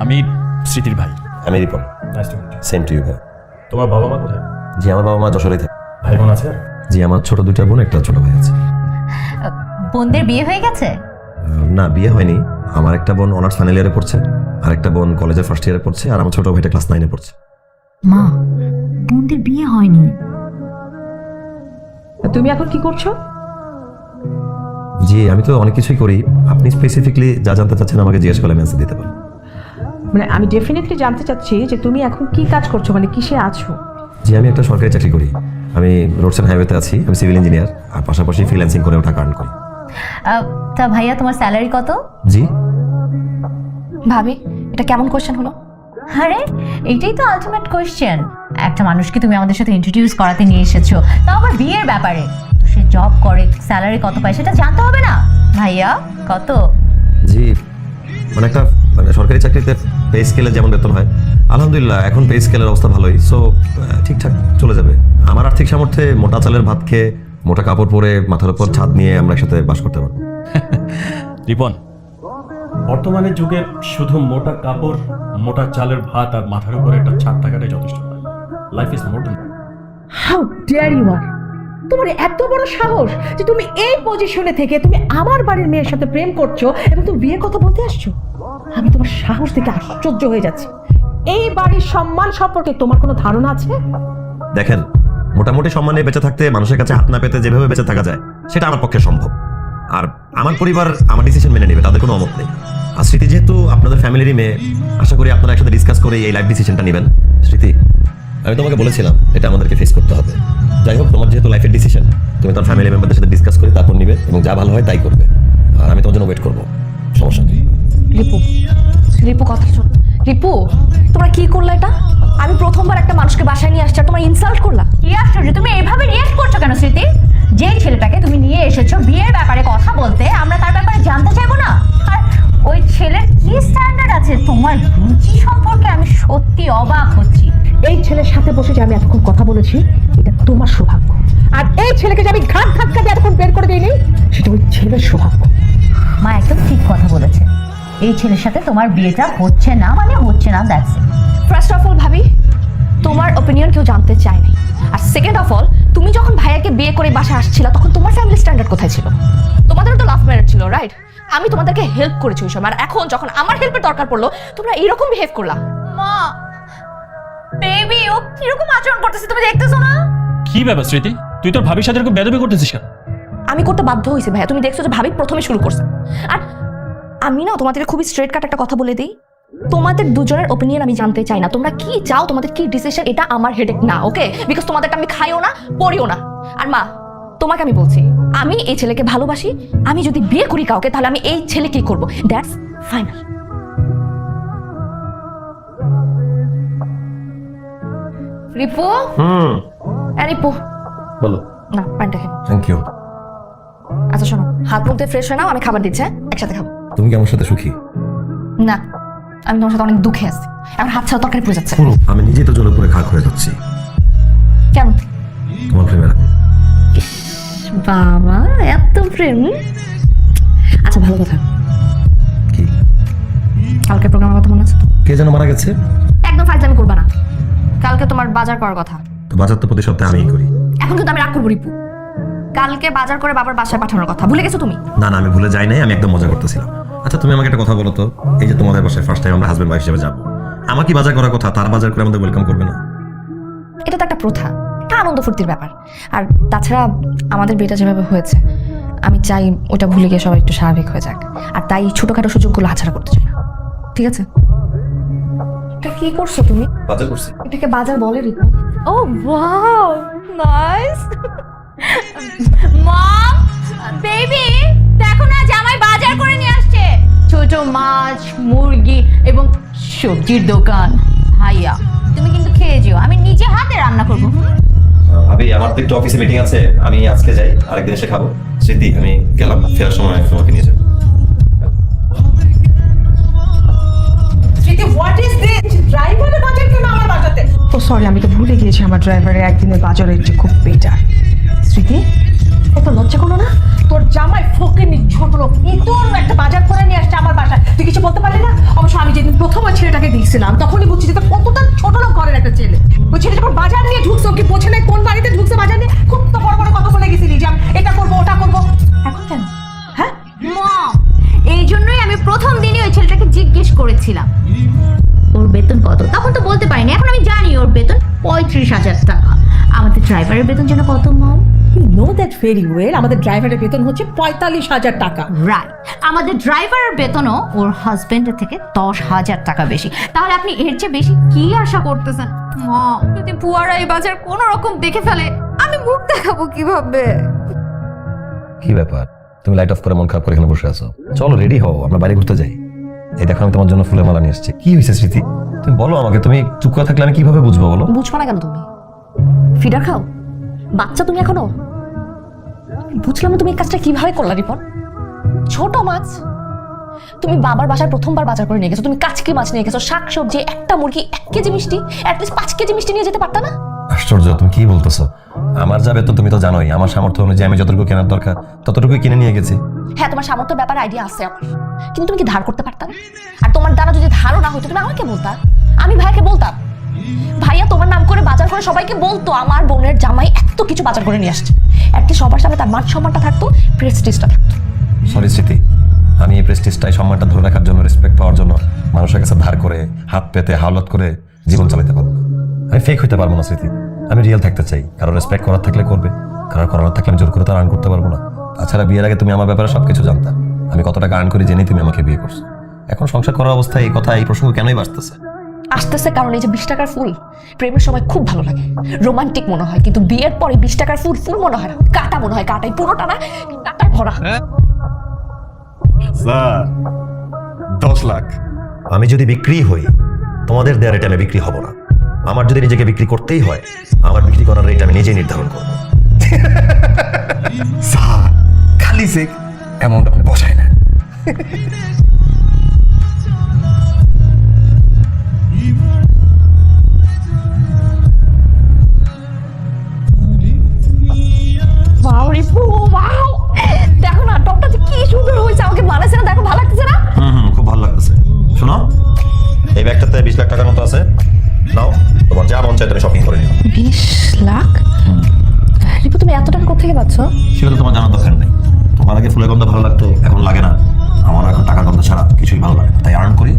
আমি স্মৃতির ভাই। আমি Ripon. Nice to meet you. Same to you ভাই। তোমার বাবা মা কোথায়? জি আমার বাবা মা যশোরে থাকে। ভাই বোন আছে? জি আমার ছোট দুইটা বোন একটা ছোট ভাই আছে। বোনদের বিয়ে হয়ে গেছে? না বিয়ে হয়নি। আমার একটা বোন অনার্স ফাইনাল ইয়ারে পড়ছে, আর একটা বোন কলেজের ফার্স্ট ইয়ারে পড়ছে, আর আমার ছোট ভাইটা ক্লাস 9-এ পড়ছে। মা, বোনদের বিয়ে হয়নি। তুমি এখন কি করছো? জি আমি তো অনেক কিছুই করি, আপনি স্পেসিফিকলি যা জানতে চাচ্ছেন আমাকে জিজ্ঞেস করলে আমি অ্যান্সার দিতে পারবো। মানে আমি ডেফিনেটলি জানতে চাচ্ছি যে তুমি এখন কি কাজ করছো, মানে কিসে আছো? জি আমি একটা সরকারি চাকরি করি, আমি রোডস অ্যান্ড হাইওয়েতে আছি, আমি সিভিল ইঞ্জিনিয়ার, আর পাশাপাশি ফ্রিল্যান্সিং করেও টাকা আর্ন করি। তা ভাইয়া তোমার স্যালারি কত? জি ভাবি এটা কেমন কোশ্চেন হলো? আরে এইটাই তো আলটিমেট কোয়েশ্চেন। একটা মানুষকে তুমি আমাদের সাথে ইন্ট্রোডিউস করাতে নিয়ে এসেছো, তাও আবার বিয়ের ব্যাপারে। তো সে জব করে, স্যালারি কত পায় সেটা জানতে হবে না? ভাইয়া কত? জি মানে একটা সরকারি চাকরিতে পে স্কেলে যেমন বেতন হয়, আলহামদুলিল্লাহ এখন পে স্কেলের অবস্থা ভালোই, সো ঠিকঠাক চলে যাবে। আমার আর্থিক সামর্থ্যে মোটা চালের ভাত খেয়ে, মোটা কাপড় পরে, মাথার উপর ছাদ নিয়ে আমরা একসাথে বাস করতে পারবো। রিপন, বর্তমানের যুগে শুধু মোটা কাপড়, মোটা চালের ভাত আর মাথার উপরে একটা ছাদ থাকাটাই যথেষ্ট নয়। Life is more than. How dare you are! তোমার এত বড় সাহস যে তুমি এই পজিশনে থেকে তুমি আমার বাড়ির মেয়ের সাথে প্রেম করছো এবং তুমি বিয়ের কথা বলতে আসছো। আমি তোমার সাহস থেকে আশ্চর্য হয়ে যাচ্ছি। এই বাড়ির সম্মান সম্পর্কে তোমার কোনো ধারণা আছে? দেখেন, মোটামুটি সম্মানে বেঁচে থাকতে, মানুষের কাছে হাত না পেতে যেভাবে বেঁচে থাকা যায় সেটা আমার পক্ষে সম্ভব। আর আমার পরিবার আমার ডিসিশন মেনে নেবে, তাদের কোনো অমত নেই। আর স্মৃতি যেহেতু আপনাদের ফ্যামিলিরই মেয়ে, আশা করি আপনারা একসাথে ডিসকাস করে এই লাইফ ডিসিশনটা নেবেন। স্মৃতি, আমি তোমাকে বলেছিলাম এটা আমাদেরকে ফেস করতে হবে। যাই হোক, তোমার যেহেতু লাইফের ডিসিশন, তুমি তোমার ফ্যামিলি মেম্বারদের সাথে ডিসকাস করে তারপর নিবে, এবং যা ভালো হয় তাই করবে। আর আমি তোমার জন্য ওয়েট করবো, সমস্যা নেই। রিপু, রিপু কথা শোন। রিপু, তোমরা কি করলা এটা? আমি প্রথমবার একটা মানুষকে বাসায় নিয়ে আসছি আর তোমার ইনসাল্ট করলা। কি আশ্চর্য, তুমি এভাবে রিঅ্যাক্ট করছো কেন স্মৃতি? যে ছেলেটাকে তুমি নিয়ে এসেছো বিয়ের ব্যাপারে কথা বলতে, আমরা তার ব্যাপারে জানতে চাইবো না? আর ওই ছেলের কি স্ট্যান্ডার্ড আছে? তোমার রুচি সম্পর্কে আমি সত্যি অবাক হচ্ছি। এই ছেলের সাথে বসে যে আমি এতক্ষণ কথা বলেছি, এটা তোমার সৌভাগ্য। আর এই ছেলেকে যে আমি ঘাট ধাক্কা দিয়ে এতক্ষণ বের করে দিইনি, সেটা ওই ছেলের সৌভাগ্য। মা একদম ঠিক কথা বলেছে। এই ছেলের সাথে তোমার বিয়েটা হচ্ছে না মানে হচ্ছে না, that's it. First of all ভাবি, তোমার ওপিনিয়ন কেউ জানতে চায় নাই। আর সেকেন্ড অফ অল, তুমি যখন ভাইয়াকে বিয়ে করে বাসায় আসছিলা তখন তোমার ফ্যামিলি স্ট্যান্ডার্ড কোথায় ছিল? তোমাদেরও তো লাভ ম্যারেজ ছিল, রাইট? আমি তোমাদেরকে হেল্প করেছি ওই সময়, আর এখন যখন আমার হেল্পের দরকার পড়লো তোমরা এরকম বিহেভ করলা। মা, বেবি ও কিরকম আচরণ করতেছে তুমি দেখতেছো না? কি ব্যাপার স্মৃতি, তুই তোর ভাবির সাথে এরকম বেয়াদবি করতেছিস কেন? আমি করতে বাধ্য হয়েছি ভাইয়া, তুমি দেখছো যে ভাবি প্রথমে শুরু করছে। আর আমি না তোমাদেরকে খুবই স্ট্রেট কাট একটা কথা বলে দিই, তোমাদের দুজনের ওপিনিয়ন আমি জানতে চাই না। তোমরা কি চাও, তোমাদের কি ডিসিশন, এটা আমার হেডেক না, ওকে? বিকজ তোমাদেরটা আমি খাইও না, পড়িও না। আর মা, তোমাকে আমি বলছি, আমি এই ছেলেকে ভালোবাসি। আমি যদি বিয়ে করি কাউকে, তাহলে আমি এই ছেলেকেই করবো, দ্যাটস ফাইনাল। রিপু, রিপু বলো। না প্যান্টটা খেলো। Thank you. আচ্ছা শোনো, হাত মুখ দিয়ে ফ্রেশ হয়ে নাও, আমি খাবার দিচ্ছি, একসাথে খাবো। তুমি কি আমার সাথে সুখী? না, আমি তোমার সাথে অনেক দুঃখে আছি। এখন হাত ছাড়া তরকারি পড়ে যাচ্ছে। আমি নিজেই তো জলে পড়ে খাক হয়ে যাচ্ছি কেন? তোমার প্রেমের আগুন। বাবা, এত প্রেম। আচ্ছা ভালো কথা, কি? কালকে প্রোগ্রামের কথা মনে আছে তো? কে যেন মারা গেছে? একদম ফাইজলামি করবা না। কালকে তোমার বাজার করার কথা। তো বাজার তো প্রতি সপ্তাহে আমিই করি। এখন কিন্তু আমি রাগ করবো রিপু। কালকে বাজার করে বাবার বাসায় পাঠানোর কথা ভুলে গেছো তুমি? না না, আমি ভুলে যাই নাই, আমি একদম মজা করতেছিলাম। আচ্ছা তুমি আমাকে একটা কথা বলো তো, এই যে তোমাদের বাসায় ফার্স্ট টাইম আমরা হাজবেন্ড ওয়াইফ হিসেবে যাবো, আমার কি বাজার করার কথা, তার বাজার করে আমাদের ওয়েলকাম করবে না? এটা তো একটা প্রথা, একটা আনন্দ ফুর্তির ব্যাপার। আর তাছাড়া আমাদের বিয়েটা যেভাবে হয়েছে, আমি চাই ওটা ভুলে গিয়ে সবাই একটু স্বাভাবিক হয়ে যাক। আর তাই ছোটখাটো সুযোগগুলো হাতছাড়া করতে চাই না, ঠিক আছে? এটা কি করছো তুমি? বাজার করছি। এটাকে বাজার বলে রিপু? ও ওয়াও, নাইস। মম, বেবি দেখো না, জামাই বাজার করে নিয়ে আসছে। ছোট মাছ, মুরগি এবং সবজির দোকান। ভাইয়া তুমি কিন্তু খেয়ে যেও, আমি নিজে হাতে রান্না করবো। ভাবি আমার তো একটু অফিসে মিটিং আছে, আমি আজকে যাই, আরেকদিন এসে খাবো। স্মৃতি আমি গেলাম, ফেরার সময় তোমাকে নিয়ে যাবো। স্মৃতি, হোয়াট ইজ দিস? ড্রাইভারের বাজার কেন আমার বাজাতে? ও সরি, আমি তো ভুলে গিয়েছি আমার ড্রাইভারের একদিনের বাজারের যে খুব বেটার। স্মৃতি, এত লজ্জা করলো না? তোর জামাই ফকিনি ছোট লোক ইতর একটা বাজার করে নিয়ে আসছে আমার বাসায়, তুই কিছু বলতে পারলি না? অবশ্য আমি যেদিন প্রথম ওই ছেলেটা দেখছিলাম তখনই বুঝছি যে এটা কতটা ছোট লোক ঘরের একটা ছেলে। ওই ছেলে যখন বাজার নিয়ে ঢুকছে, ওকে বোঝে নাই কোন বাড়িতে ঢুকছে বাজার নিয়ে, খুব তো বড় বড় কথা বলে গেছিলি যে আমি এটা করবো ওটা করবো। এখন কেন? হ্যাঁ, মম, এই জন্যই আমি প্রথম দিনই ওই ছেলেটাকে জিজ্ঞেস করেছিলাম ওর বেতন কত। তখন তো বলতে পারিনি, এখন আমি জানি ওর বেতন 35,000 টাকা। আমাদের ড্রাইভারের বেতন যেন কত mom? You know that very well. আমাদের ড্রাইভারের বেতন হচ্ছে 45,000 টাকা। রাইট, আমাদের ড্রাইভারের বেতনও ওর হাজবেন্ডের থেকে 10,000 টাকা বেশি। তাহলে আপনি এর চেয়ে বেশি কি আশা করতেছেন? মম, যদি বুয়ারা এই বাজার কোনো রকম দেখে ফেলে আমি মুখ দেখাবো কিভাবে? কি ব্যাপার, তুমি লাইট অফ করে মন খারাপ করে এখানে বসে আছো? চলো রেডি হও, আমরা বাড়ি ঘুরতে যাই। এই দেখো আমি তোমার জন্য ফুলের মালা নিয়ে এসেছি। কি হয়েছে স্মৃতি, তুমি বলো আমাকে। তুমি চুপ করে থাকলে আমি কিভাবে বুঝবো বলো? বুঝবা না কেন তুমি? ফিডার খাও, বাচ্চা তুমি এখনো। বুঝলাম না তুমি এই কাজটা কিভাবে করলা রিপন। ছোট মাছ তুমি বাবার বাসায় প্রথমবার বাজার করে নিয়ে গেছো, তুমি কাচকি মাছ নিয়ে গেছো, শাক সবজি, একটা মুরগি, 1 কেজি মিষ্টি, অ্যাটলিস্ট 5 কেজি মিষ্টি নিয়ে যেতে পারতা না? আশ্চর্য, তুমি কি বলতেছো? আমার যা বেতন তুমি তো জানোই, আমার সামর্থ্য অনুযায়ী আমি যতটুকু কেনার দরকার ততটুকুই কিনে নিয়ে গেছি। হ্যাঁ, তোমার সামর্থ্যের ব্যাপারে আইডিয়া আছে আমার, কিন্তু তুমি কি ধার করতে পারতা না? আর তোমার দ্বারা যদি ধারও না হইতো তুমি আমাকে বলতা, আমি ভাইয়াকে বলতাম, ভাইয়া তোমার নাম করে বাজার করে সবাইকে বলতো আমার বোনের জামাই এত কিছু বাজার করে নিয়ে আসছে। অ্যাটলিস্ট সবার সামনে তার মান সম্মানটা থাকতো, প্রেস্টিজটা থাকতো। সরি স্মৃতি, আমি এই প্রেস্টিজটাই সম্মানটা ধরে রাখার জন্য, রেসপেক্ট পাওয়ার জন্য মানুষের কাছে ধার করে হাত পেতে হাওলাত করে জীবন চালাতে পারবো না। আমি ফেক হইতে পারবো না স্মৃতি, আমি রিয়েল থাকতে চাই। কারো রেসপেক্ট করার থাকলে করবে, কারোর করার থাকলে আমি জোর করে তার আর্ন করতে পারবো না। তাছাড়া বিয়ের আগে তুমি আমার ব্যাপারে সবকিছু জানতা, আমি কত টাকা আর্ন করি জেনেই তুমি আমাকে বিয়ে করছো। এখন সংসার করার অবস্থায় এই কথা, এই প্রসঙ্গ কেনই বাঁচতেছে? আসতেছে কারণ এই যে 20 টাকার ফুল প্রেমের সময় খুব ভালো লাগে, রোমান্টিক মনে হয়, কিন্তু বিয়ের পরে 20 টাকার ফুল ফুল মনে হয় না, কাটা মনে হয়, কাটাই পুরোটা না, কাটায় ভরা। স্যার 10 লাখ। আমি যদি বিক্রি হই, তোমাদের দেওয়ার রেটে আমি বিক্রি হব না। আমার যদি নিজেকে বিক্রি করতেই হয়, আমার বিক্রি করার রেট আমি নিজেই নির্ধারণ করবো। স্যার খালি চেক অ্যামাউন্ট আপনি বসায় না। ওয়াও রিপু, ওয়াও, দেখো না টপটা যে কি সুন্দর হয়েছে, আমাকে বানাইছে না, দেখো ভালো লাগতেছে না? খুব ভালো লাগতেছে। শোনো, এই ব্যাগটাতে 20 লাখ টাকার মতো আছে, নাও, তোমার যা মন চায় তুমি শপিং করে নিও। 20 লাখ? রিপু তুমি এত টাকা কোথা থেকে পাচ্ছ? সেটা তো তোমার জানার দরকার নেই। তোমার আগে ফুলের গন্ধ ভালো লাগতো, এখন লাগে না। আমার এখন টাকার গন্ধ ছাড়া কিছুই ভালো লাগে না, তাই আর্ন করি,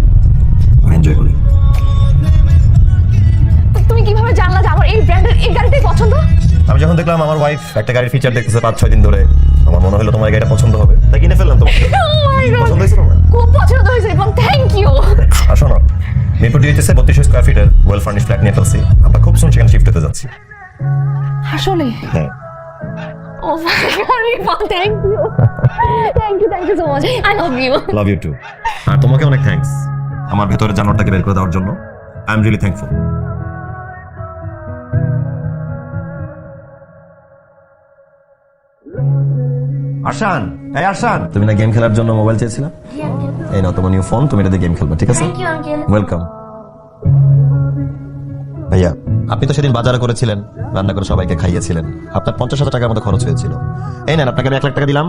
এনজয় করি। তুমি কিভাবে জানলা যে আমার এই ব্র্যান্ডের এই গাড়িটাই পছন্দ? আমি যখন দেখলাম আমার ওয়াইফ একটা গাড়ির ফিচার দেখতেছে 5-6 দিন ধরে, আমার মনে হলো তোমার গাড়িটা পছন্দ হবে, তাই কিনে ফেললাম। তোমার Oh my God! পছন্দ হয়েছে তোমার? খুব পছন্দ হয়েছে এবং থ্যাংক ইউ। আর শোনো, মিরপুর ডিউটিতে 32 স্কয়ার ফিটের ওয়েল ফার্নিশ ফ্ল্যাট নিয়ে ফেলছি, আমরা খুব সুন সেখানে শিফট হতে যাচ্ছি। আসলে হ্যাঁ, oh my god Ripu, thank you, thank you so much, I love you. Love you too. আর তোমাকে অনেক থ্যাঙ্কস আমার ভেতরে জানোয়ারটাকে বের করে দেওয়ার জন্য। I am really thankful. Arshan, এই আরশান, তুমি না গেম খেলার জন্য মোবাইল চেয়েছিলে? এই নাও তোমার নিউ ফোন, তুমি এটা দিয়ে গেম খেলবে, ঠিক আছে? Thank you uncle. ওয়েলকাম। ভাইয়া, আপনি তো সেদিন বাজারে করেছিলেন, রান্না করে সবাইকে খাইয়েছিলেন, আপনার 50,000 টাকার মতো খরচ হয়েছিল। এই নেন, আপনাকে আমি 1 লাখ টাকা দিলাম,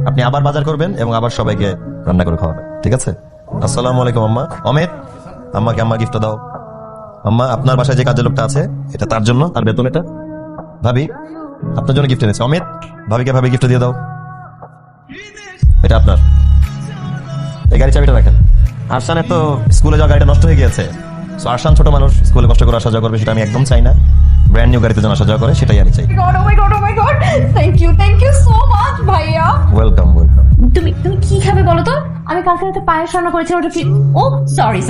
আপনি আবার বাজার করবেন এবং আবার সবাইকে রান্না করে খাওয়াবেন, ঠিক আছে? আসসালামু আলাইকুম আম্মা। অমিত, আম্মাকে আম্মা গিফট দাও। আম্মা, আপনার বাসায় যে কাজের লোকটা আছে, এটা তার জন্য, তার বেতন এটা। ভাবি, আপনার জন্য গিফট এনেছে। অমিত, ভাবিকে ভাবি গিফট দিয়ে দাও, এটা আপনার। এই গাড়ি চাবিটা রাখেন। আরশানের তো স্কুলে যাওয়া গাড়িটা নষ্ট হয়ে গিয়েছে, সো আরশান ছোট মানুষ, স্কুলে কষ্ট করে আসা যাওয়া করবে, সেটা আমি একদম চাই না। ব্র্যান্ড নিউ গাড়িতে যেন আসা যাওয়া করে, সেটাই আমি চাই। God, oh my god, thank you so much ভাইয়া। Welcome, welcome. তুমি তুমি কি খাবে বলো তো? আমি কালকে রাতে পায়েস রান্না করেছিলাম, ওটা কি? ও সরি,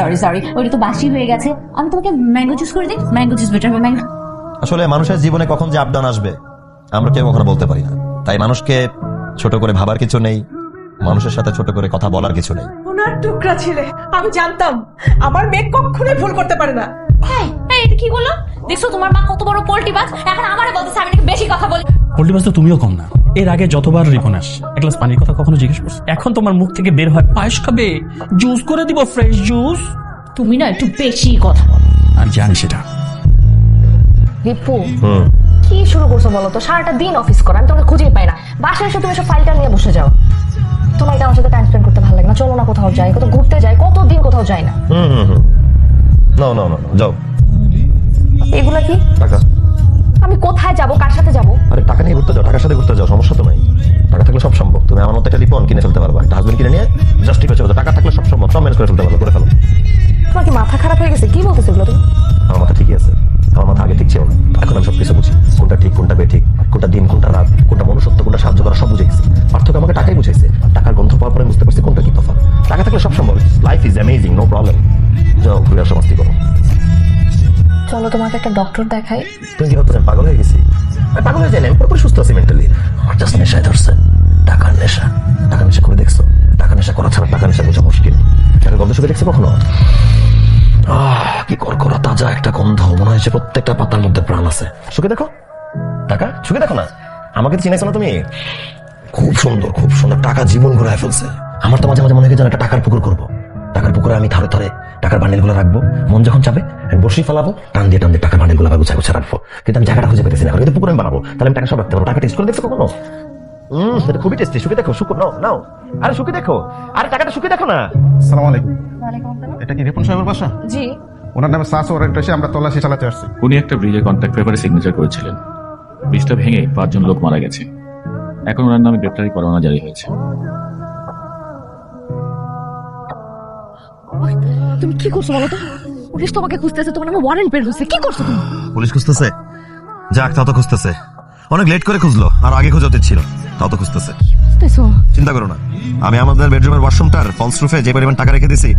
ওটা তো বাসি হয়ে গেছে। আমি তোমাকে ম্যাঙ্গো জুস করে দিই, ম্যাঙ্গো জুস বেটার হবে। ম্যাঙ্গো আসলে মানুষের জীবনে কখন যে আপডাউন আসবে আমরা কেউ কখনো বলতে পারি না, তাই মানুষকে ছোট করে ভাবার কিছু নেই, মানুষের সাথে ছোট করে কথা বলার কিছু নেই। ওনার টুকরা ছেলে, আমি জানতাম আমার মেয়ে কখনোই ভুল করতে পারে না। হ্যাঁ, এটা কি বললো? দেখছো তোমার মা কত বড় পোল্টি বাজ, এখন আমারে বলতেছে আমি নাকি বেশি কথা বলি। পোল্ট্রি মাছ তো তুমিও কম না। এর আগে যতবার রিপন আসে এক গ্লাস পানির কথা কখনো জিজ্ঞেস করছো? এখন তোমার মুখ থেকে বের হয় পায়েস খাবে, জুস করে দিব, ফ্রেশ জুস। তুমি না একটু বেশি কথা বলো। আর জানি সেটা। রিপু, কি শুরু করছো বলো তো? সারাটা দিন অফিস করো, আমি তোমাকে খুঁজেই পাই না। বাসায় এসে তুমি সব ফাইলটা নিয়ে বসে যাও। তোমার এটা আমার সাথে টাইম স্পেন্ড করতে ভালো লাগে না? চলো না কোথাও যাই, কোথাও ঘুরতে যাই, কতদিন কোথাও যাই না। না না না, যাও। এগুলা কি? টাকা। আমি কোথায় যাব, কার সাথে যাব? আরে টাকা নিয়ে ঘুরতে যাও, টাকার সাথে ঘুরতে যাও, সমস্যা তো নাই। টাকা থাকলে সব সম্ভব। তুমি আমার মতো একটা রিপন কিনে ফেলতে পারবা, একটা হাজবেন্ড কিনে নিয়ে জাস্ট ঠিক আছে, টাকা থাকলে সব সম্ভব, সব ম্যানেজ করে ফেলতে পারবো, করে ফেলো। তোমার কি মাথা খারাপ হয়ে গেছে? কি বলতেছো এগুলো তুমি? আমার মাথা ঠিকই আছে, আমার মাথা আগে ঠিক ছিল না, এখন আমি সবকিছু বুঝি, কোনটা ঠিক কোনটা বেঠিক, কোনটা দিন কোনটা রাত, কোনটা মনুষ্যত্ব কোনটা সাহায্য করা, সব বুঝে গেছি। পার্থক্য আমাকে টাকাই বুঝাইছে, টাকার গন্ধ পাওয়ার পরে বুঝতে পারছি কোনটা কি তফাৎ। টাকা থাকলে সব সম্ভব, life is amazing, no problem. যাও ঘুরে আসো, মাস্তি করো। চলো তোমাকে একটা ডক্টর দেখাই। তুমি কি ভাবতেছেন পাগল হয়ে গেছি? আমি পাগল হয়ে যাই না, আমি পুরোপুরি সুস্থ আছি মেন্টালি। আমার জাস্ট নেশায় ধরছে, টাকার নেশা। টাকার নেশা করে দেখছো? টাকা নেশা করা ছাড়া টাকা নেশা বোঝা মুশকিল। টাকার গন্ধ শুকে দেখছি কখনো? কি কড়কড়া তাজা একটা গন্ধ, মনে হয়েছে প্রত্যেকটা পাতার মধ্যে প্রাণ আছে। শুকে দেখো, টাকা শুকে দেখো না। আমাকে তো চিনাইছো না তুমি? খুব সুন্দর, খুব সুন্দর। টাকা জীবন ঘুরায় ফেলছে। আমার তো মাঝে মাঝে মনে হয় যেন একটা টাকার পুকুর করবো। টাকার পুকুরে আমি ধরে ধরে টাকার বান্ডেল গুলো রাখবো, মন যখন চাবে আমি বসেই ফেলাবো, টান দিয়ে টাকার বান্ডেল গুলো গুছায় গুছায় রাখবো। কিন্তু আমি জায়গাটা খুঁজে পেতেছি না, কিন্তু পুকুর আমি বানাবো, তাহলে আমি টাকা সব রাখতে পারবো। টাকা টেস্ট করে দেখছো কখনো? এটা খুবই টেস্টি। শুকে দেখো, শুকো নাও নাও। আরে শুকে দেখো, আরে টাকাটা শুকে দেখো না। আসসালামু আলাইকুম। এটা কি রিপন সাহেবের বাসা? জি। ওনার নামে সার্চ ওয়ারেন্ট এসে আমরা তল্লাশি চালাতে আসছি। উনি একটা ব্রিজের কন্ট্রাক্ট পেপারে সিগনেচার করেছিলেন। ব্রিজটা ভেঙে 5 জন লোক মারা গেছে। এখন ওনার নামে গ্রেপ্তারি পরোয়ানা জারি হয়েছে। তুমি কি করছো বলো তো? পুলিশ তোমাকে খুঁজতেছে, তোমার নামে ওয়ারেন্ট বের হয়েছে। কি করছো তুমি? পুলিশ খুঁজতেছে? যাক, তাও তো খুঁজতেছে। অনেক লেট করে খুঁজলো, আর আগে খোঁজা উচিত ছিল। তাও তো খুঁজতেছে। খুঁজতেছো? চিন্তা করো না, আমি আমাদের বেডরুমের ওয়াশরুমটার ফলস রুফে যে পরিমাণ টাকা রেখে দিছি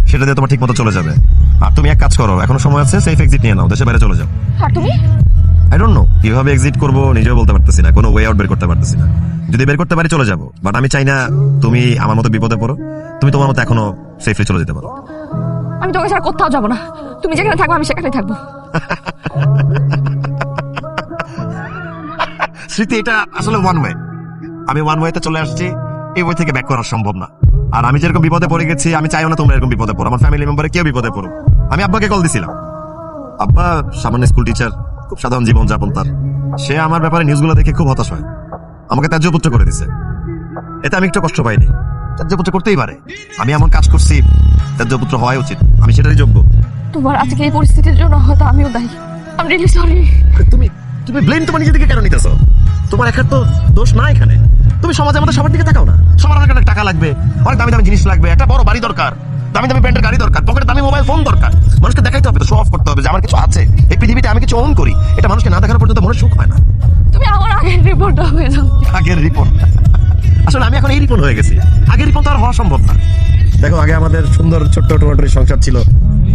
সেটা দিয়ে তোমার ঠিক মতো চলে যাবে। আর তুমি এক কাজ করো, এখনো সময় আছে, সেফ এক্সিট নিয়ে নাও, দেশে বাইরে চলে যাও। আর তুমি? আই ডোন্ট নো কিভাবে এক্সিট করবো, নিজেও বলতে পারতেছি না, কোনো ওয়ে আউট বের করতে পারতেছি না। যদি বের করতে পারি চলে যাবো, বাট আমি চাই না তুমি আমার মতো বিপদে পড়ো। তুমি তোমার মতো এখনো সেফলি চলে যেতে পারো। আমি তোমাকে ছাড়া কোথাও যাবো না। তুমি যেখানে থাকবে আমি সেখানেই থাকবো। স্মৃতি, এটা আসলে ওয়ান ওয়ে। আমি ওয়ান ওয়েতে চলে আসছি, এই ওয়ে থেকে ব্যাক করা সম্ভব না। আর আমি যেরকম বিপদে পড়ে গেছি, আমি চাইও না তোমরা এরকম বিপদে পড়ো, আমার ফ্যামিলি মেম্বারে কেউ বিপদে পড়ো। আমি আব্বাকে কল দিছিলাম, আব্বা সামান্য স্কুল টিচার, খুব সাধারণ জীবন যাপন তার। সে আমার ব্যাপারে নিউজগুলো দেখে খুব হতাশ হয়, আমাকে ত্যায্যপুত্র করে দিছে। এতে আমি একটু কষ্ট পাইনি, ত্যায্যপুত্র করতেই পারে। আমি এমন কাজ করছি, ত্যায্যপুত্র হওয়াই উচিত, আমি সেটারই যোগ্য। তোমার আজকে এই পরিস্থিতির জন্য হয়তো আমিও দায়ী। I am really sorry. তুমি তুমি ব্লেম তোমার নিজের দিকে কেন নিতেছো? তোমার একার তো দোষ না এখানে। তুমি সমাজে আমাদের সবার দিকে তাকাও না। সবার অনেক অনেক টাকা লাগবে, অনেক দামি দামি জিনিস লাগবে, একটা বড় বাড়ি দরকার, দামি দামি ব্র্যান্ডের গাড়ি দরকার, পকেটে দামি মোবাইল ফোন দরকার। মানুষকে দেখাইতে হবে, তো শো অফ করতে হবে যে আমার কিছু আছে এই পৃথিবীতে, আমি কিছু ওন করি। এটা মানুষকে না দেখানো পর্যন্ত মনে সুখ হয় না। তুমি আমার আগের রিপোর্টটা হয়ে যাও। আগের রিপোর্ট? আসলে আমি এখন এই রিপোর্ট হয়ে গেছি, আগের রিপোর্ট তো আর হওয়া সম্ভব না। দেখো, আগে আমাদের সুন্দর ছোট্ট টোমাটোর সংসার ছিল,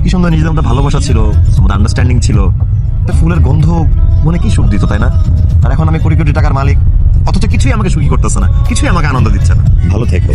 কি সুন্দর নিজেদের মধ্যে ভালোবাসা ছিল, আমাদের আন্ডারস্ট্যান্ডিং ছিল, একটা ফুলের গন্ধ মনে কি সুখ দিত, তাই না? আর এখন আমি কোটি কোটি টাকার মালিক, অথচ কিছুই আমাকে সুখী করতেছে না, কিছুই আমাকে আনন্দ দিচ্ছে না। ভালো থেকো।